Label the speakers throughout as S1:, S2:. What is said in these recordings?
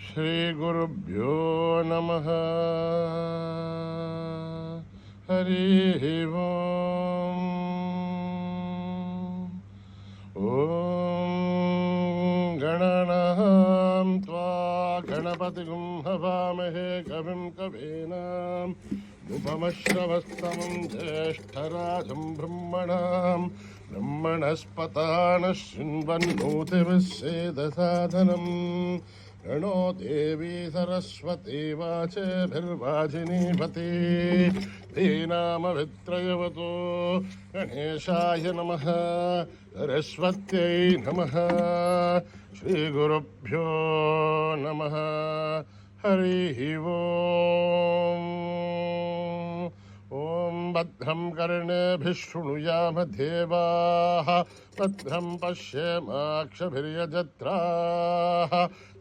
S1: श्रीगुरुभ्यो नमः। हरिः ओम्। ॐ गणनां त्वा गणपतिं हवामहे कविं कवीनाम् उपमश्रवस्तमं ज्येष्ठराजं ब्रह्मणस्पतानः शृण्वन्नोतिविश्वेदसादनम् गणो देवी सरस्वती वाचेभिर्वाजिनीपति धीनामभित्रयवतो गणेशाय नमः सरस्वत्यै नमः। श्रीगुरुभ्यो नमः। हरिः ओम्। ॐ भद्रं कर्णेभिः शृणुयाम देवाः भद्रं पश्येमाक्षभिर्यजत्राः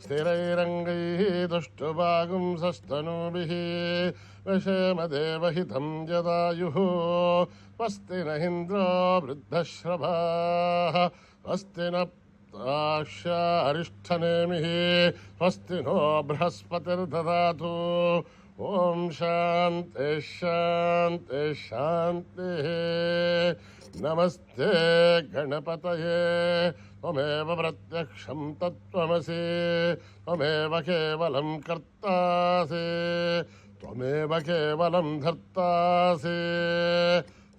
S1: स्थिरैरङ्गैः तुष्टुवागुंसस्तनूभिः वशेम देवहितं जदायुः स्वस्ति न इन्द्रो वृद्धश्रवाः स्वस्ति न अरिष्ठनेमिः स्वस्ति नो बृहस्पतिर्ददातु। ओम शांति शांति शांति। नमस्ते गणपतये त्वमेव प्रत्यक्षं तत्त्वमसि त्वमेव केवलं कर्तासि त्वमेव केवलं धर्तासि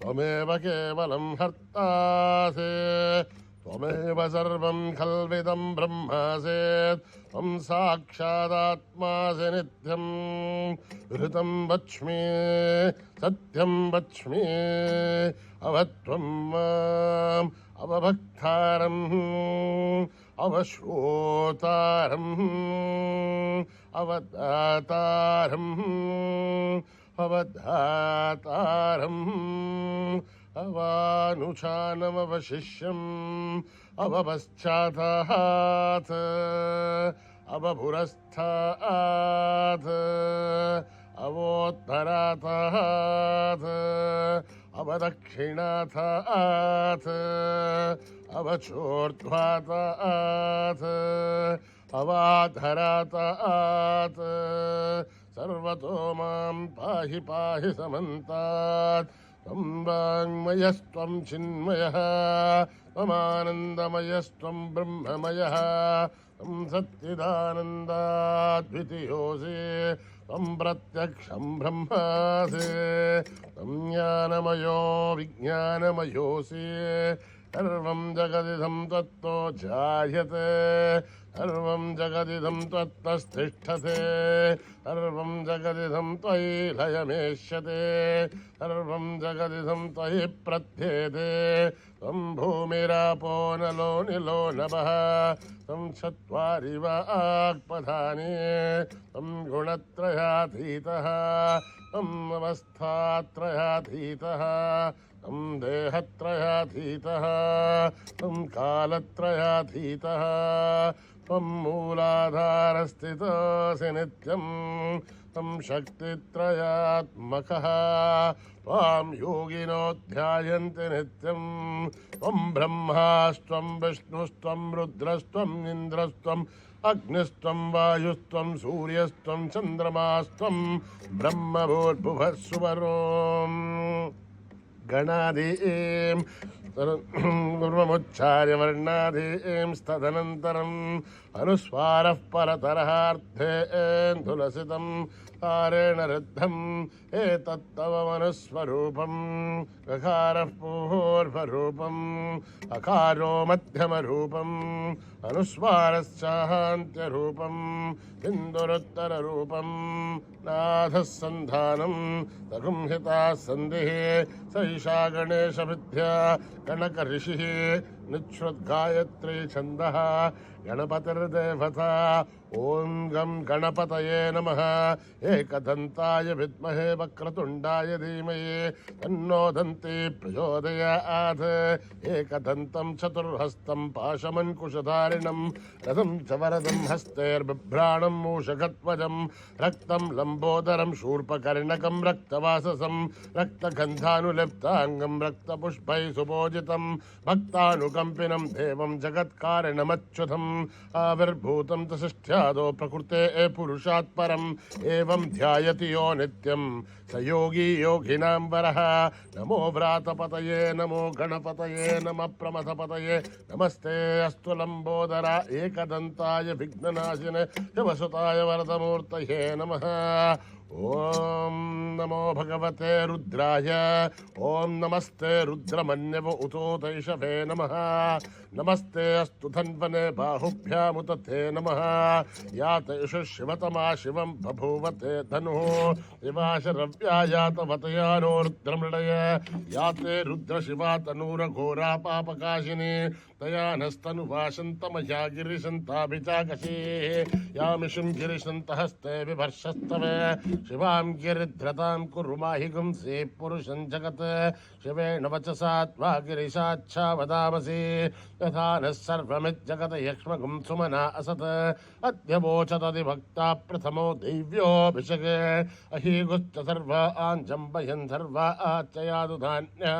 S1: त्वमेव केवलं हर्तासि त्वमेव सर्वं खल्विदं ब्रह्मासि त्वं साक्षादात्मासि नित्यं ऋतं वच्मि सत्यं वच्मि अवत्वं माम् अवभक्तारम् अवश्रोतारम् अवदातारम् अवधातारम् अवानुचानमवशिष्यम् अवपश्चातात् अवपुरस्तात् अवोत्तरातात् अवदक्षिणातात् अवचोर्ध्वातात् अवाधरातात् सर्वतो मां पाहि पाहि समन्तात्। त्वं वाङ्मयस्त्वं चिन्मयः त्वमानन्दमयस्त्वं ब्रह्ममयः त्वं सच्चिदानन्दाद्वितीयोऽसि त्वं प्रत्यक्षं ब्रह्मासि त्वं ज्ञानमयो विज्ञानमयोऽसि सर्वं जगदिदं त्वत्तो जायते सर्वं जगदिदं त्वत्तस्तिष्ठते सर्वं जगदिदं त्वयि लयमेष्यते सर्वं जगदिदं त्वयि प्रत्येते त्वं भूमिरापो नलो निलो नभः त्वं चत्वारि वाक्पदानि त्वं गुणत्रयातीतः त्वम् अवस्थात्रयातीतः त्वं देहत्रयातीतः त्वं कालत्रयातीतः त्वं मूलाधारस्थितोऽसि नित्यं त्वं शक्तित्रयात्मकः त्वां योगिनो ध्यायन्ति नित्यं त्वं ब्रह्मास्त्वं विष्णुस्त्वं रुद्रस्त्वम् इन्द्रस्त्वम् अग्निस्त्वं वायुस्त्वं सूर्यस्त्वं चन्द्रमास्त्वं ब्रह्मभूर्भुवः सुवरोम् गणादीं पूर्वमुच्चार्य वर्णादीं तदनन्तरम् अनुस्वारः परतरहार्थे तुलसितं कारेण रुद्धम् एतत्तव मनुस्वरूपम् ककारः पूर्वरूपम् अकारो मध्यमरूपम् अनुस्वारश्चान्त्यरूपम् बिन्दुरुत्तररूपम् नाथः सन्धानम् तगुंहिता सन्धिः सैषा गणेशविद्या गणकऋषिः निच्छ्रुद्गायत्री छन्दः गणपतिर्देवता। ॐ गं गणपतये नमः। एकदन्ताय विद्महे वक्रतुण्डाय धीमहि तन्नो दन्ती प्रचोदयात्। एकदन्तं चतुर्हस्तं पाशमङ्कुशधारिणं रथं च वरदं हस्तैर्बिभ्राणं मूषकध्वजं रक्तं लम्बोदरं शूर्पकर्णकं रक्तवाससं रक्तगन्धानुलिप्ताङ्गं रक्तपुष्पैः सुभोजितं भक्तानुग कंपिनं देवं जगत्कारणमच्युतम् आविर्भूतं च सृष्ट्यादो प्रकृते पुरुषात् परम् एवं ध्यायति यो नित्यं स योगी योगिनां वरः नमो व्रातपतये नमो गणपतये नमः प्रमथपतये नमस्ते अस्तु लंबोदरा एकदन्ताय विघ्ननाशिने शिवसुताय वरदमूर्तये नमः ओम नमो भगवते रुद्राय ओम नमस्ते रुद्रमन्यव उतोतैषभे नमः नमस्ते अस्तु धन्वने बाहुभ्यामुत ते नमः यातेषु शिवतमा शिवं बभूवते धनुः शिवाशरव्यायातवतयानो रुद्रमृडय याते रुद्रशिवा तनूरघोरा पापकाशिनी तया नस्तनुवासन्तमया गिरिशन्ताभिचाकशी यामिषुं गिरिशन्तहस्ते बिभर्षस्तवे शिवां गिरिध्रतां कुरु माहि गुंसि पुरुषं जगत् शिवेन वचसा त्वा गिरिशाच्छा वदामसि यथा नः सर्वमिज्जगत् यक्ष्मगुं सुमना असत् अध्यवोचतधिभक्ता प्रथमो दैव्योऽभिषेके अहीगुश्च सर्व आञ्जम्बयन् सर्व आच्चयादुधान्या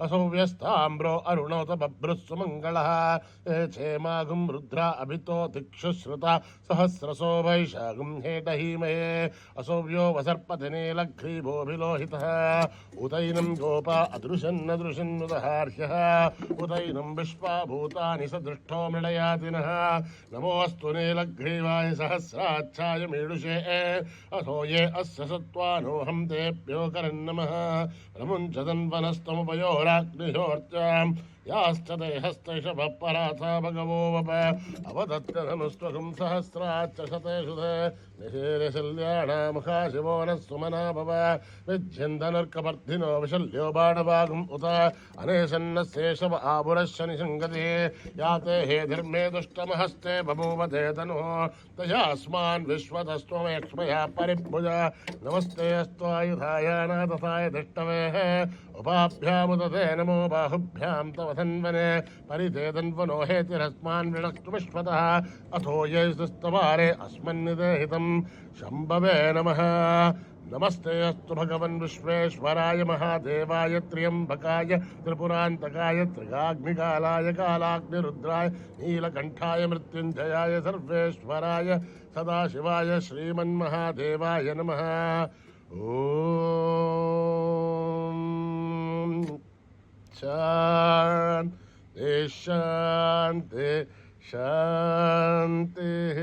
S1: असौ व्यस्ताम्रो अरुणोत बभ्रुः सुमङ्गलः क्षेमागुं रुद्रा अभितो दिक्षुश्रुता सहस्रसो वैशागुं हेटहीमहे असौव्यो वसर्पतिनीलग्रीवोऽभिलोहितः उदैनं गोपा अदृशन्नदृशन्नुदहार्ह्यः उदैनं विश्वा भूतानि सदृष्टो मृडयातिनः नमोऽस्तु नीलग्रीवाय सहस्राच्छाय मीडुषे असो ये अस्य सत्त्वानोऽहं तेभ्यो करन्नमः प्रमुञ्चदन्वनस्तमुपयोराग्निहोर्त्याम् याश्च ते हस्तैषभः पराथा भगवो वप अवदत्यधनुस्त्वगुं सहस्राच्च शतेषु ते निशीलशल्याणामुखा शिवो नः सुमना भव विज्यन्दनर्कवर्धिनो विशल्यो बाणवागुम् उत अनेशन्नस्येषव आभुरश्शनि सङ्गतिः याते हे धर्मे दुष्टमहस्ते बभूवते तनुः तयास्मान् विश्वतस्त्वमेक्ष्मया परिभुज नमस्ते अस्त्वायुधाय नाथसाय दृष्टवेः उपाभ्यामुदते नमो बाहुभ्यां तव धन्वने परिते धन्वनो हेतिरस्मान् विनक्तु विश्वतः अथो ये स्तवारे अस्मन्निदेहितं शम्भवे नमः नमस्ते अस्तु भगवन् विश्वेश्वराय महादेवाय त्र्यम्बकाय त्रिपुरान्तकाय त्रिगाग्निकालाय कालाग्निरुद्राय नीलकण्ठाय मृत्युञ्जयाय सर्वेश्वराय सदाशिवाय श्रीमन्महादेवाय नमः ॐ शान्ति शान्ति शान्तिः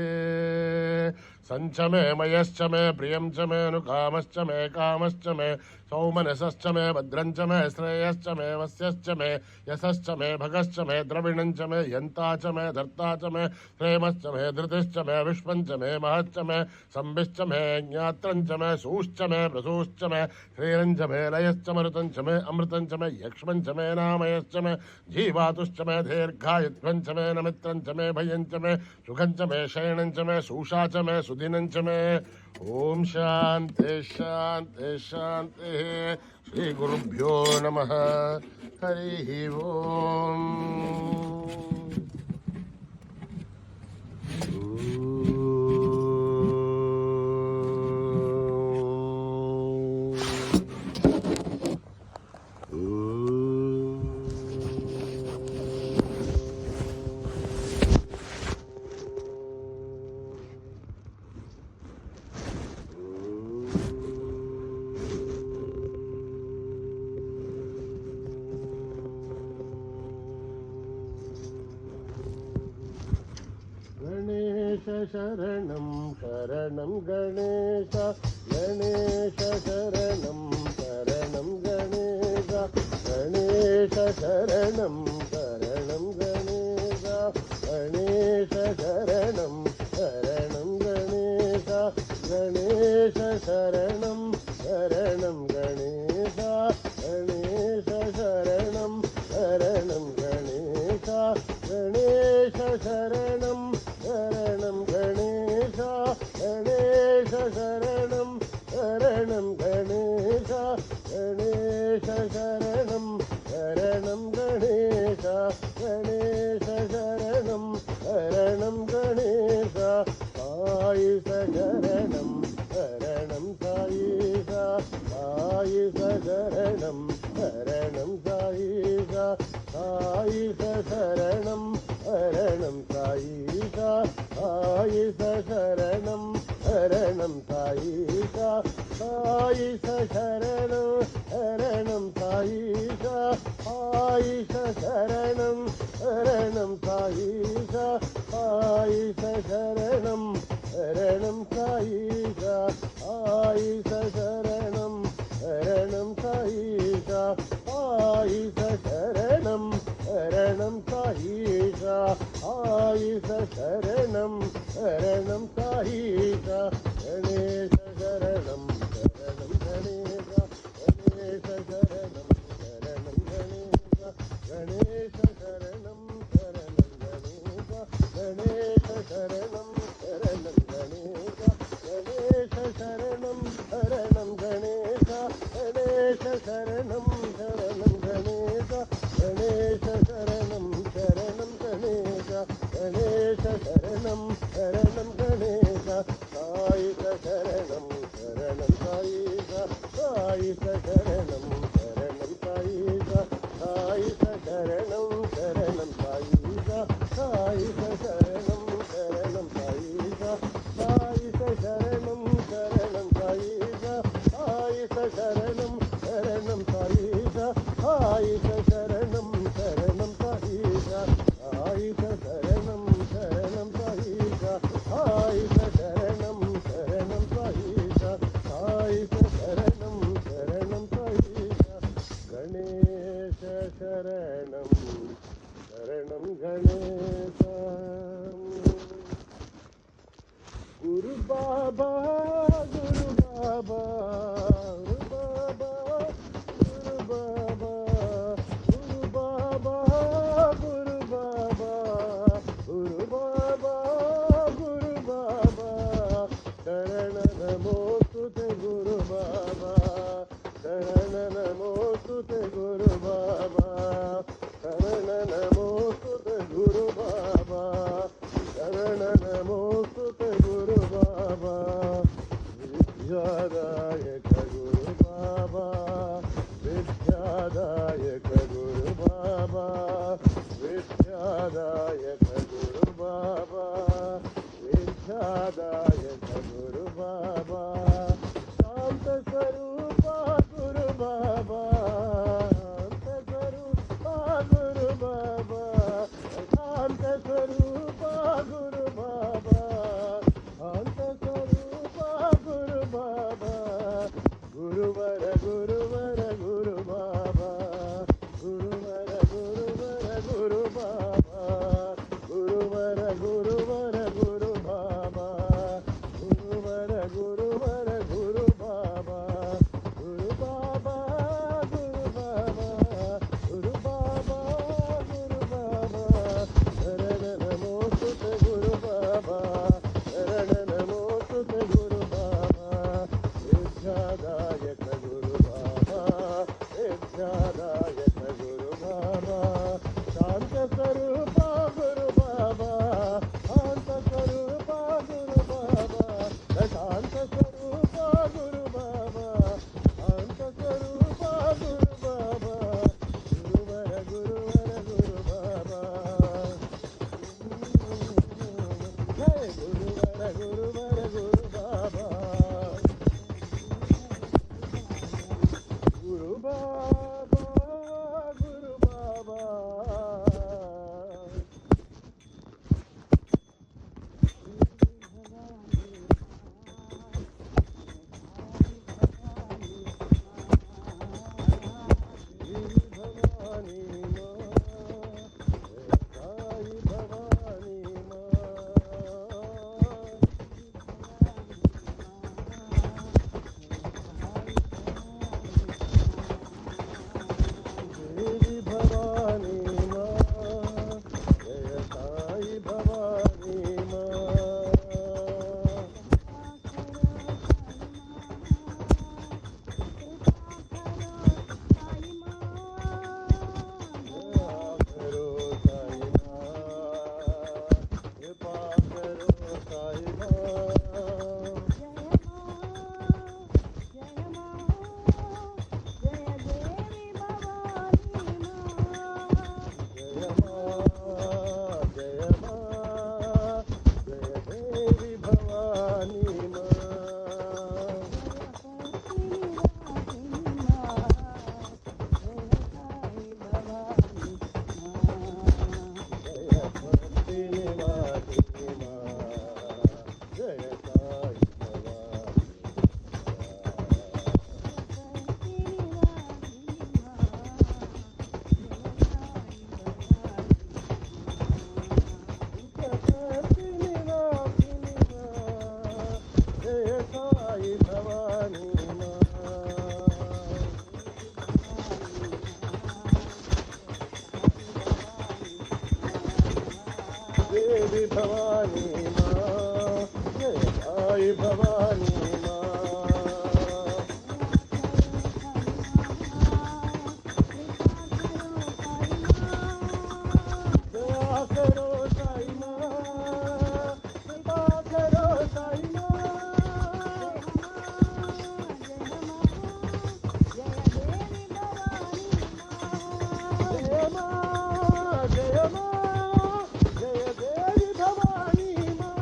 S1: संच मे मयश्च मे प्रियं च मे नुकामश्च मे कामश्च मे सौमनसश्च मे भद्रं च मे श्रेयश्च मे वस्यश्च मे यशश्च मे भगश्च मे द्रविणं च मे यन्ता च मे धर्ता च मे प्रेमश्च मे धृतिश्च मे विश्वं च मे महश्च मे संविश्च मे ज्ञात्रं च मे सूश्च मे प्रसूश्च मे श्रीरं च मे लयश्च मरुतं च मे अमृतं च मे यक्ष्मं च मे नामयश्च मे जीवातुश्च मे दीर्घायुत्वं च मे नमित्रं च मे भयं च मे सुखं च मे शयनं च मे सूषा च मे सुदिनं च मे ओम शांति शांति शांति श्री गुरुभ्यो नमः हरि ओम शरणं शरणं गणेश गणेश शरणं शरणं गणेश गणेश शरणं शरणं गणेश गणेश शरणं शरणं गणेश गणेश शरणं शरणं गणेश गणेश शरणं शरणं गणेश गणेश शरणं शरणं गणेश गणेश शरणं शरणं गणेश गणेश शरणं शरणं गणेश गणेश शरणं शरणं गणेश साई शरणं शरणं साई साई शरणं शरणं साई సాయిష శరణం శరణం సాయిష సాయిష శరణం శరణం సాయిష సాయిష శరణం శరణం సాయిష సాయిష శరణం శరణం సాయిష సాయిష శరణం శరణం సాయిష సాయిష శరణం శరణం సాయిష సాయిష శరణం శరణం సాయిష సాయిష శరణం శరణం సాయిష గణేశ శరణం శరణం గణేశ గణేశ శరణం శరణం గణేశ గణేశ శరణం శరణం గణేశ గణేశ శరణం శరణం గణేశ గణేశ శరణం శరణం గణేశ గణేశ శరణం శరణం గణేశ గణేశ శరణం శరణం గణేశ గణేశ శరణం శరణం గణేశ సాయిష శరణం శరణం సాయిష సాయిష శరణం శరణం సాయిష సాయిష శరణం శరణం సాయిష సాయిష శరణం శరణం సాయిష సాయిష శరణం శరణం సాయిష సాయిష శరణం శరణం సాయిష సాయిష శరణం శరణం సాయిష సాయిష శరణం శరణం సాయిష సాయిష శరణం శరణం సాయిష సాయిష శరణం శరణం సాయిష గణేశ శరణం శరణం గణేశ గురు బాబా గురు బాబా గురు బాబా గురు బాబా గురు బాబా గురు బాబా గురు బాబా గురు బాబా శరణ నమోస్తుతే గురు బాబా శరణ నమోస్తుతే గురు బాబా శరణ నమోస్తుతే గురు బాబా శరణ నమోస్తుతే గురు బాబా విద్యాదాయక देवी भवानी माँ, जय साई भवानी माँ। दया करो साई माँ, कृपा करो साई माँ। जय माँ, जय माँ, जय देवी भवानी माँ।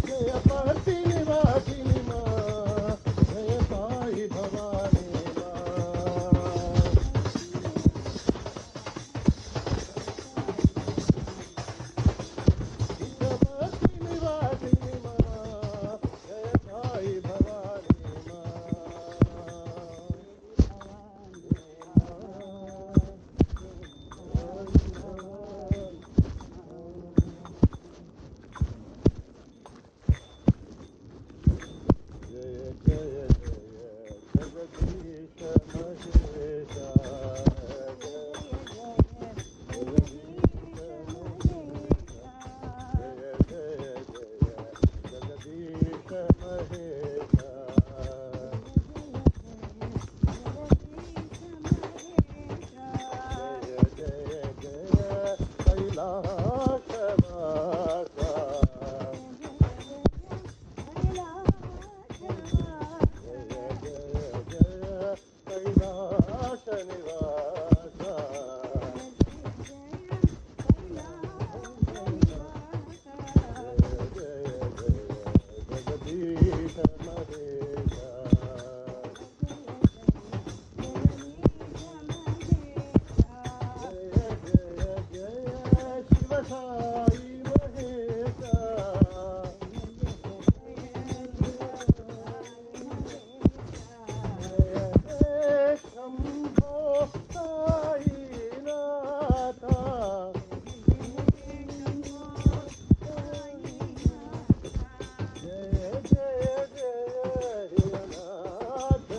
S1: जय पति निवासिनी माँ, जय साई भवानी माँ। पति निवासिनी माँ, जय साई भवानी जय जय जय जगदीश महेश जय जय जय जगदीश महेश जय जय जय कैलाश वासा जय जय जय कैलाश निवासा जय जय जय जगदीश महेश जय जय जय शिव साई महेश जय जय शंभो साईनाथ जय जय जय नाथ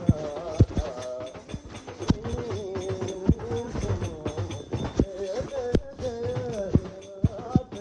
S1: नाथ जय नाथ नाथ जय जय जय नाथ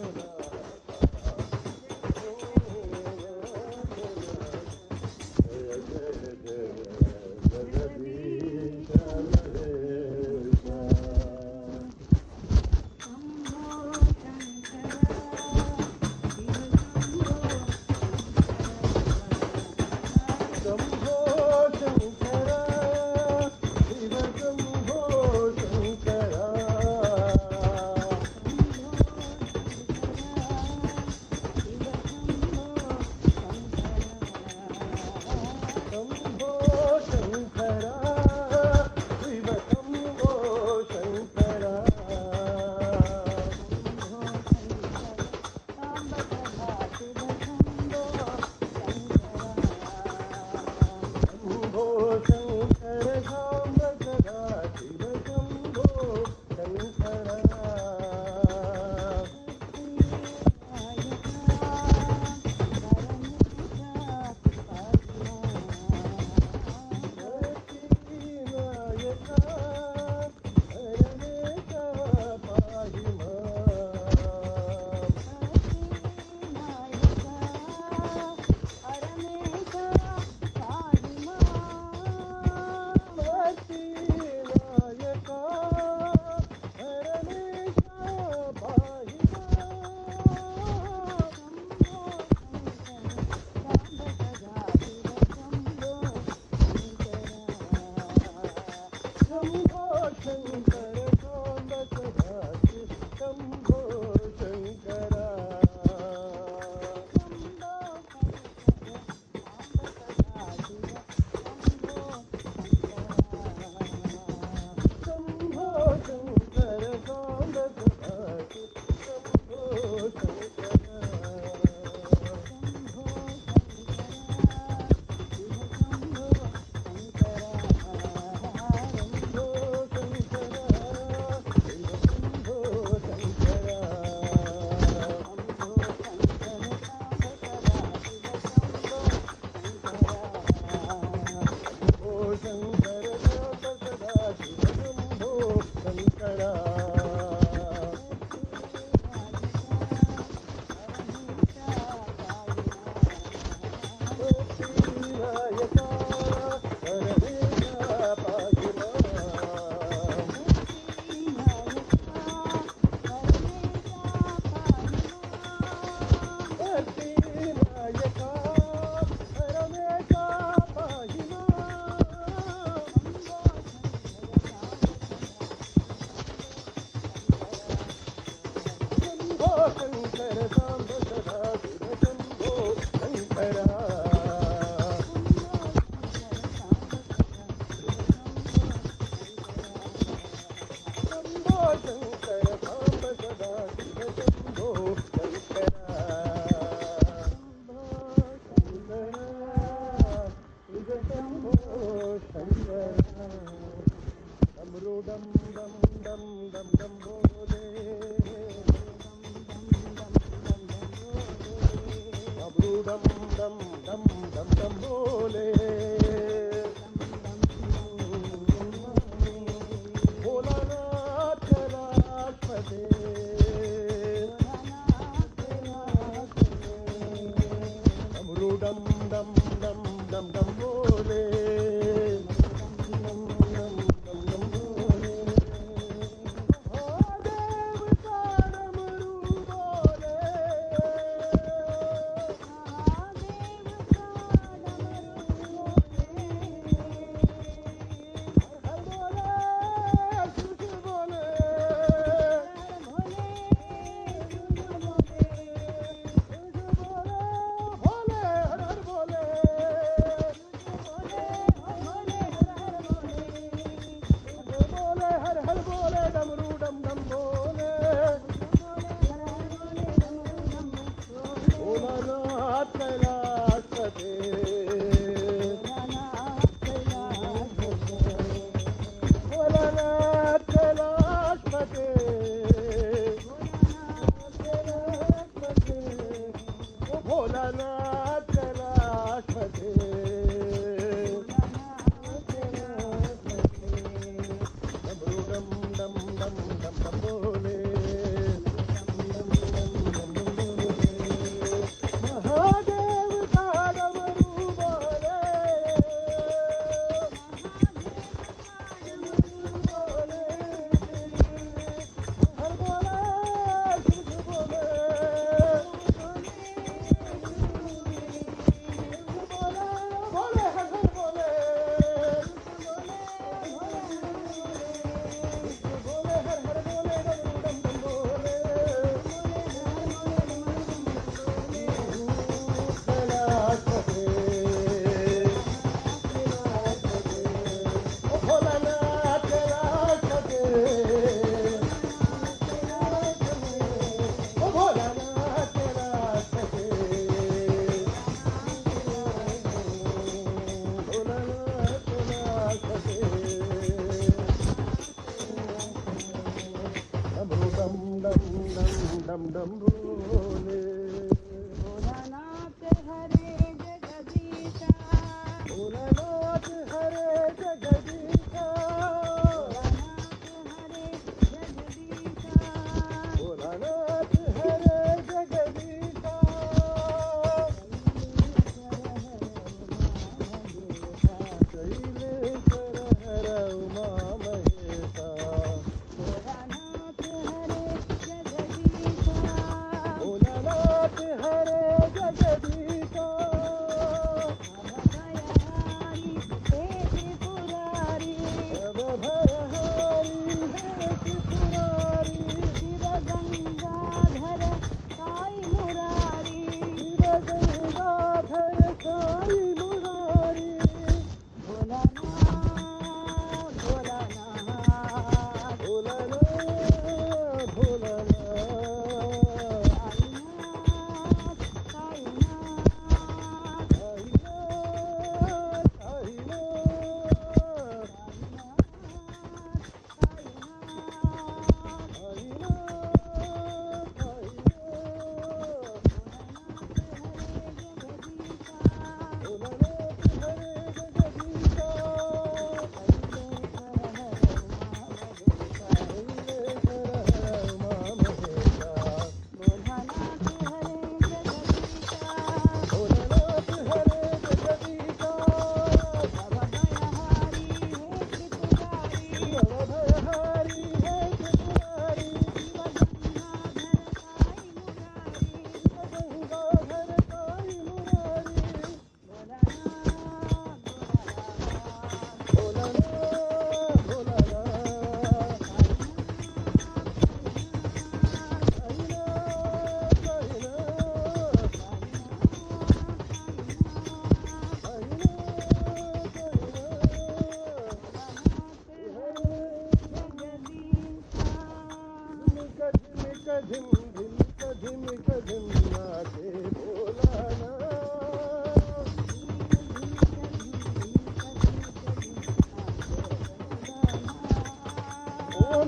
S1: नाथ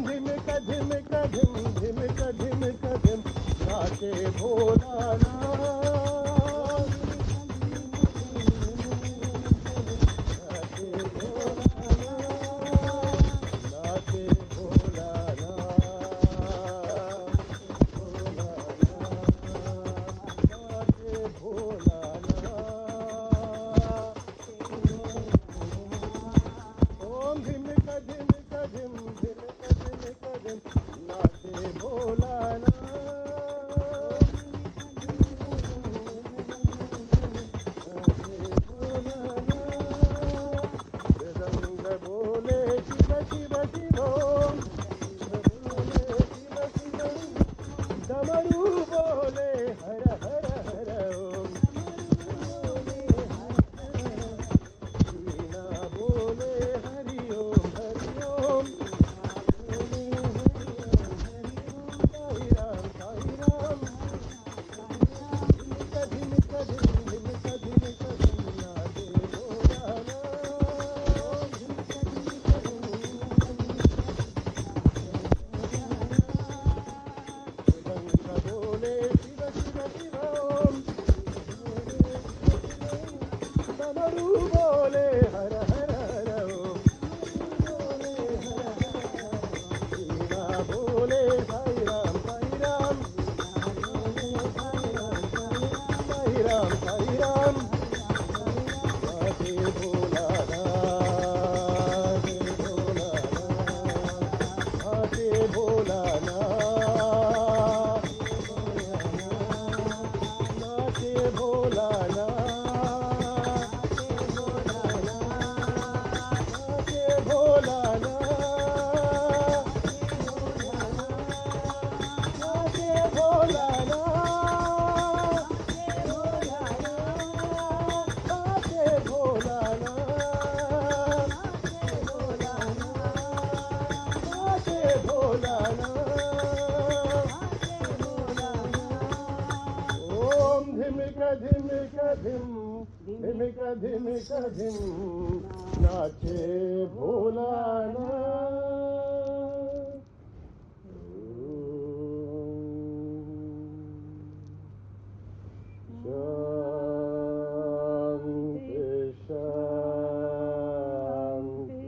S1: धिमिक धिमिक धिम धिमिक धिमिक धिम नाचे भोलानाथ नाचे भोलानाथ नाचे भोलानाथ ओम धिमिक धिमिक धिम धिमिक धिमिक धिम नाचे भोलानाथ मृदंग बोले शिव शिव शिव बोले शिव शिव डमरू बोले हर हर हर ओम वीणा बोले हरि ओम साई राम धिमिक धिमिक धिमिक धिमिक धिम नाचे भोलानाथ मृदंग बोले शिव शिव शिव ओम डमरू बोले हर हर हर ओम वीणा बोले साई राम साई राम साई राम साई राम नाचे भोलानाथ नाचे भोलानाथ नाचे भोलानाथ नाचे भोलानाथ नाचे भोलानाथ नाचे भोलानाथ नाचे भोलानाथ ओम धिमिक धिमिक धिम धिमिक धिमिक धिम नाचे भोलानाथ शांति शांति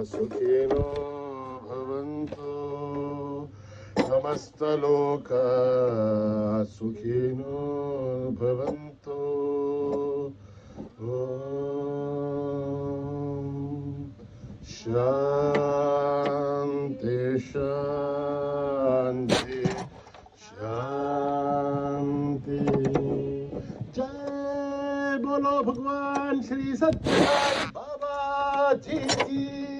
S1: सुखिनो भवन्तु समस्तलोका सुखिनो भवन्तु ॐ शान्ति शान्ति शान्ति जय बोलो भगवान श्री सत्यनारायण बाबा जी की